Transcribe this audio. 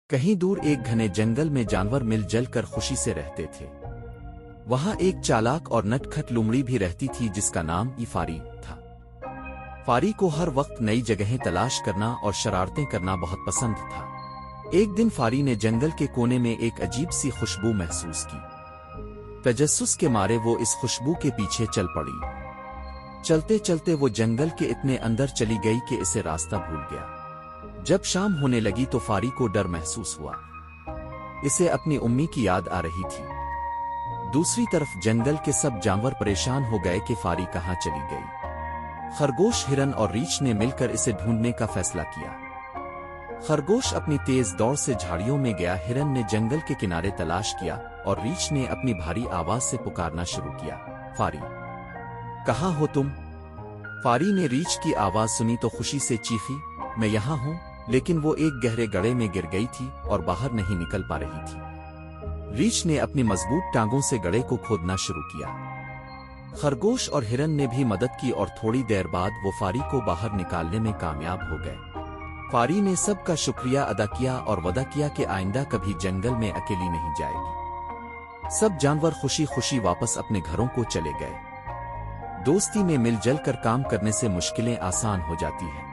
کہیں دور ایک گھنے جنگل میں جانور مل جل کر خوشی سے رہتے تھے۔ وہاں ایک چالاک اور نٹ کھٹ لومڑی بھی رہتی تھی جس کا نام فاری تھا۔ فاری کو ہر وقت نئی جگہیں تلاش کرنا اور شرارتیں کرنا بہت پسند تھا۔ ایک دن فاری نے جنگل کے کونے میں ایک عجیب سی خوشبو محسوس کی۔ تجسس کے مارے وہ اس خوشبو کے پیچھے چل پڑی۔ چلتے چلتے وہ جنگل کے اتنے اندر چلی گئی کہ اسے راستہ بھول گیا۔ جب شام ہونے لگی تو فاری کو ڈر محسوس ہوا۔ اسے اپنی امی کی یاد آ رہی تھی۔ دوسری طرف جنگل کے سب جانور پریشان ہو گئے کہ فاری کہاں چلی گئی۔ خرگوش، ہرن اور ریچھ نے مل کر اسے ڈھونڈنے کا فیصلہ کیا۔ خرگوش اپنی تیز دوڑ سے جھاڑیوں میں گیا، ہرن نے جنگل کے کنارے تلاش کیا اور ریچھ نے اپنی بھاری آواز سے پکارنا شروع کیا، فاری کہاں ہو تم؟ فاری نے ریچھ کی آواز سنی تو خوشی سے چیخی، میں یہاں ہوں، لیکن وہ ایک گہرے گڑھے میں گر گئی تھی اور باہر نہیں نکل پا رہی تھی۔ ریچھ نے اپنی مضبوط ٹانگوں سے گڑھے کو کھودنا شروع کیا۔ خرگوش اور ہرن نے بھی مدد کی اور تھوڑی دیر بعد وہ فاری کو باہر نکالنے میں کامیاب ہو گئے۔ فاری نے سب کا شکریہ ادا کیا اور وعدہ کیا کہ آئندہ کبھی جنگل میں اکیلی نہیں جائے گی۔ سب جانور خوشی خوشی واپس اپنے گھروں کو چلے گئے۔ دوستی میں مل جل کر کام کرنے سے مشکلیں آسان ہو جاتی ہیں۔